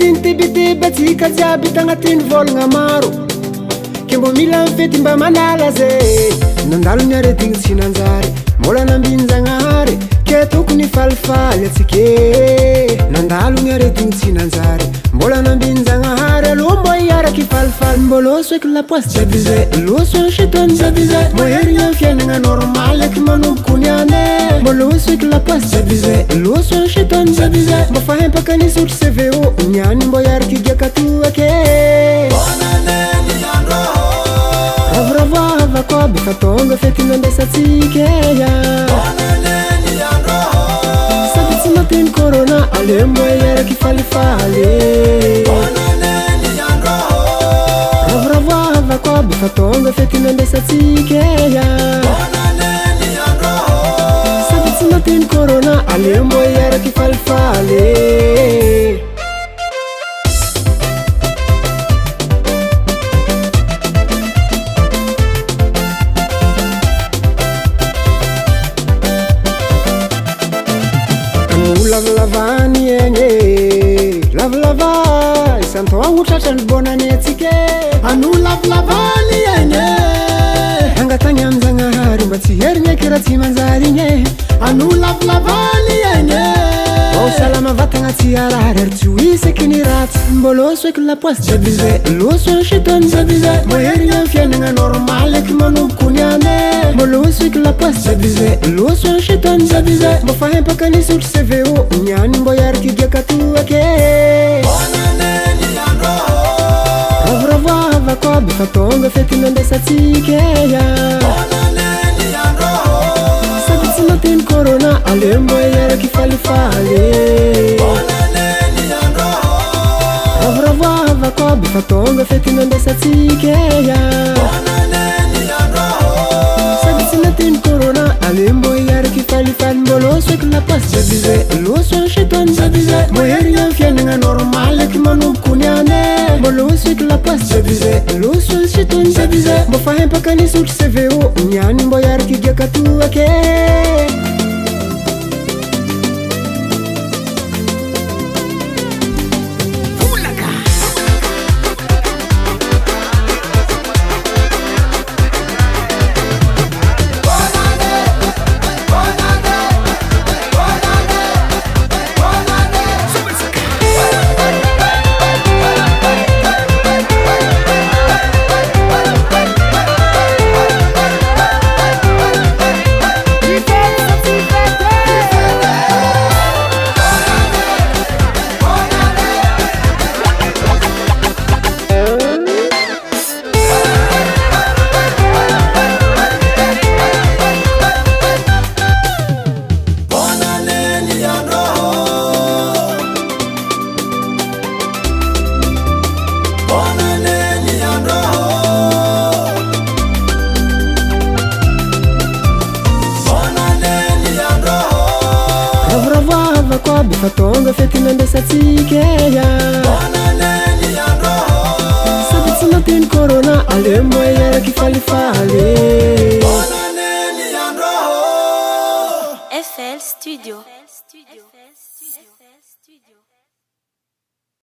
ankehitriny tebetebetsika jiaby tagnatiny volagna maro ke mbo mila mifety mba manala zay nandalo ny aretigny tsy nanjary mbola nambinjagnahary ke tokony falifaly atsike nandalo ny aretigny tsy nanjary mbola nambinjagnahary aloha mbo iaraky falifaly mbo loso eky lapoasy jiaby zay loso ansetony jiaby zay mbo herigna fiainagna normal eky manomboko niane mbo loso eky lapoasy jiaby zay loso ansetony jiaby zay mbo fahempaka nisotry CVO niany mbo iaraky giakatoake ravoravoava koby fa tonga fety nandesatsikeya sady tsy matiny corona alembo iaraky falifaly ravoravoava koby fa tonga fety nandesatsikeya sady tsy matiny corona alembo iaraky falifaly lavalavany egny lavalava isantoagno tratrany bonany atsike ano lavalavany egny angatagny aminjagnahary mba tsy herigny eky raha tsy manjary igny ano lavalavany egny salama vatagna tsy arary ary tsy hoisy eky ny ratsy mbo loso eky lapoasy jiaby zay loso ansetony jiaby zay mbo herigna ny fiainagna normal eky manomboko niane mbo loso eky lapoasy jiaby zay loso ansetony jiaby zay mbo fahempaka nisotry CVO niany mbo iaraky giakatoake ravoravoava koby fa tonga fety nandesatsikeya sady tsy matiny corona alembo iaraky falifaly ravoravoava koby fa tonga fety nandesatsikeya sady tsy matiny corona alembo iaraky falifaly mbo loso eky lapoasy jiaby zay loso ansetony jiaby zay mbo herigna ny fiainagna normal eky manomboko niane mbo loso eky lapoasy jiaby zay loso ansetony jiaby zay mbo fahempaka nisotry CVO niany mbo iaraky giakatoake koby fa tonga fety nandesatsikeya sady tsy matiny corona alembo iaraky falifaly FL Studio.